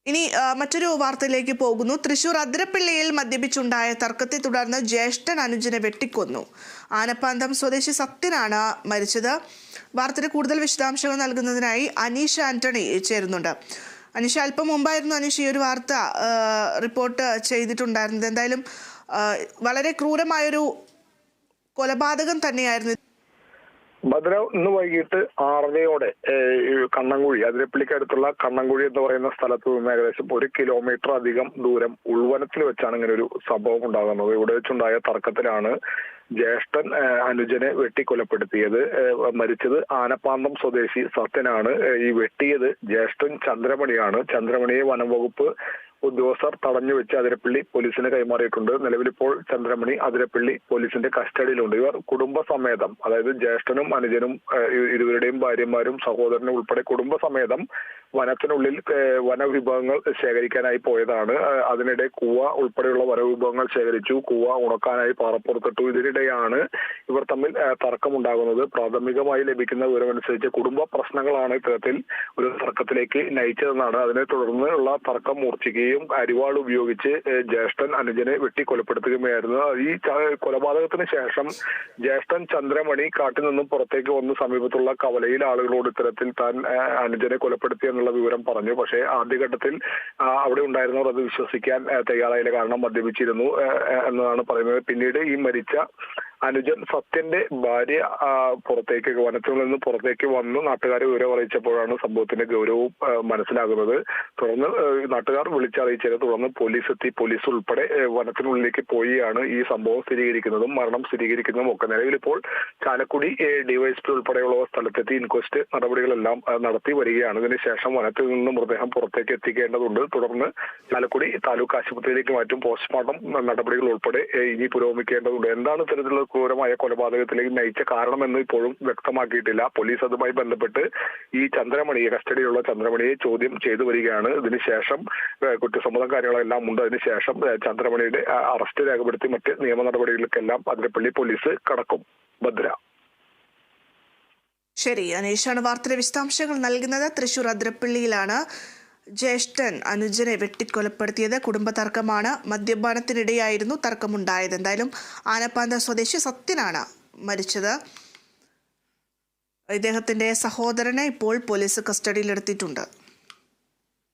ഇനി മറ്റൊരു വാർത്തയിലേക്ക് പോകുന്നു. തൃശൂർ അതിരപ്പിള്ളിയിൽ മദ്യപിച്ചുണ്ടായ തർക്കത്തെ തുടർന്ന് ജ്യേഷ്ഠൻ അനുജനെ വെട്ടിക്കൊന്നു. ആനപ്പാന്തം സ്വദേശി സത്യനാണ് മരിച്ചത്. വാർത്തയുടെ കൂടുതൽ വിശദാംശങ്ങൾ നൽകുന്നതിനായി അനീഷ് ആന്റണി ചേരുന്നുണ്ട്. അനീഷ്, അല്പം മുമ്പായിരുന്നു അനീഷ് ഈ ഒരു വാർത്ത റിപ്പോർട്ട് ചെയ്തിട്ടുണ്ടായിരുന്നത്. എന്തായാലും വളരെ ക്രൂരമായൊരു കൊലപാതകം തന്നെയായിരുന്നു. ഭദ്ര ഇന്ന് വൈകിട്ട് 6:30 കണ്ണങ്കുഴി, അതിരപ്പള്ളിക്കടുത്തുള്ള കണ്ണങ്കുഴി എന്ന് പറയുന്ന സ്ഥലത്ത് നിന്ന് ഏകദേശം 1 കിലോമീറ്റർ അധികം ദൂരം ഉൾവനത്തിൽ വെച്ചാണ് ഇങ്ങനെ ഒരു സംഭവം ഉണ്ടാകുന്നത്. ഇവിടെ വെച്ചുണ്ടായ തർക്കത്തിലാണ് ജ്യേഷ്ഠൻ അനുജനെ വെട്ടിക്കൊലപ്പെടുത്തിയത്. മരിച്ചത് ആനപ്പാന്തം സ്വദേശി സത്യനാണ്. ഈ വെട്ടിയത് ജ്യേഷ്ഠൻ ചന്ദ്രമണിയാണ്. ചന്ദ്രമണിയെ വനം വകുപ്പ് ഉദ്യോഗസ്ഥർ തടഞ്ഞു വെച്ച് അതിരപ്പള്ളി പോലീസിന് കൈമാറിയിട്ടുണ്ട്. നിലവിലിപ്പോൾ ചന്ദ്രമണി അതിരപ്പള്ളി പോലീസിന്റെ കസ്റ്റഡിയിലുണ്ട്. ഇവർ കുടുംബസമേതം, അതായത് ജ്യേഷ്ഠനും അനുജനും ഇരുവരുടെയും ഭാര്യമാരും സഹോദരനും ഉൾപ്പെടെ കുടുംബസമേതം വനത്തിനുള്ളിൽ വനവിഭവങ്ങൾ ശേഖരിക്കാനായി പോയതാണ്. അതിനിടെ കൂവ ഉൾപ്പെടെയുള്ള വനവിഭവങ്ങൾ ശേഖരിച്ചു. കൂവ ഉണക്കാനായി പാറപ്പുറത്തിട്ടു. ഇതിനിടെയാണ് ഇവർ തമ്മിൽ തർക്കമുണ്ടാകുന്നത്. പ്രാഥമികമായി ലഭിക്കുന്ന വിവരമനുസരിച്ച് കുടുംബ പ്രശ്നങ്ങളാണ് ഇത്തരത്തിൽ ഒരു തർക്കത്തിലേക്ക് നയിച്ചതെന്നാണ്. അതിനെ തുടർന്നുള്ള തർക്കം മൂർച്ഛിക്കുകയും അരിവാൾ ഉപയോഗിച്ച് ജ്യേഷ്ഠൻ അനുജനെ വെട്ടിക്കൊലപ്പെടുത്തുകയായിരുന്നു. ഈ കൊലപാതകത്തിന് ശേഷം ജ്യേഷ്ഠൻ ചന്ദ്രമണി കാട്ടിൽ നിന്നും പുറത്തേക്ക് വന്ന് സമീപത്തുള്ള കവലയിൽ ആളുകളോട് ഇത്തരത്തിൽ താൻ അനുജനെ കൊലപ്പെടുത്തിയ എന്നുള്ള വിവരം പറഞ്ഞു. പക്ഷേ ആദ്യഘട്ടത്തിൽ അവിടെ ഉണ്ടായിരുന്നവർ അത് വിശ്വസിക്കാൻ തയ്യാറായില്ല. കാരണം മദ്യപിച്ചിരുന്നു എന്നതാണ് പറയുന്നത്. പിന്നീട് ഈ മരിച്ച അനുജൻ സത്യന്റെ ഭാര്യ വനത്തിൽ നിന്ന് പുറത്തേക്ക് വന്ന് നാട്ടുകാരെ വിവരം അറിയിച്ചപ്പോഴാണ് സംഭവത്തിന്റെ ഗൗരവവും മനസ്സിലാകുന്നത്. തുടർന്ന് നാട്ടുകാർ വിളിച്ചറിയിച്ചതിനെ തുടർന്ന് പോലീസ് എത്തി. പോലീസ് ഉൾപ്പെടെ വനത്തിനുള്ളിലേക്ക് പോയാണ് ഈ സംഭവം സ്ഥിരീകരിക്കുന്നതും മരണം സ്ഥിരീകരിക്കുന്നതും ഒക്കെ. നിലവിലിപ്പോൾ ചാലക്കുടി ഡിവൈഎസ്പി ഉൾപ്പെടെയുള്ള സ്ഥലത്തെത്തി ഇൻക്വസ്റ്റ് നടപടികളെല്ലാം നടത്തി വരികയാണ്. ഇതിനുശേഷം വനത്തിൽ നിന്ന് മൃതദേഹം പുറത്തേക്ക് എത്തിക്കേണ്ടതുണ്ട്. തുടർന്ന് ചാലക്കുടി താലൂക്ക് ആശുപത്രിയിലേക്ക് മാറ്റും. പോസ്റ്റ്മോർട്ടം നടപടികൾ ഉൾപ്പെടെ ഇനി പുരോഗമിക്കേണ്ടതുണ്ട്. എന്താണ് ഇത്തരത്തിലുള്ള ക്രൂരമായ കൊലപാതകത്തിലേക്ക് നയിച്ച കാരണമെന്ന് ഇപ്പോഴും വ്യക്തമാക്കിയിട്ടില്ല. പോലീസ് അതുമായി ബന്ധപ്പെട്ട് ഈ കസ്റ്റഡിയിലുള്ള ചന്ദ്രമണിയെ ചോദ്യം ചെയ്തു വരികയാണ്. ഇതിനുശേഷം കുറ്റസമ്മതം കാര്യങ്ങളെല്ലാം ഉണ്ട്. അതിനുശേഷം ചന്ദ്രമണിയുടെ അറസ്റ്റ് രേഖപ്പെടുത്തി മറ്റ് നിയമ നടപടികൾക്കെല്ലാം അതിരപ്പള്ളി പോലീസ് കടക്കും. ഭദ്ര. ശരി, അനീഷാണ് വാർത്തയുടെ വിശദാംശങ്ങൾ നൽകുന്നത്. തൃശൂർ അതിരപ്പള്ളിയിലാണ് ജ്യേഷ്ഠൻ അനുജനെ വെട്ടിക്കൊലപ്പെടുത്തിയത്. കുടുംബ തർക്കമാണ്. മദ്യപാനത്തിനിടെയായിരുന്നു തർക്കമുണ്ടായത്. എന്തായാലും ആനപ്പാന്ത സ്വദേശി സത്യനാണ് മരിച്ചത്. ഇദ്ദേഹത്തിന്റെ സഹോദരനെ ഇപ്പോൾ പോലീസ് കസ്റ്റഡിയിലെടുത്തിട്ടുണ്ട്.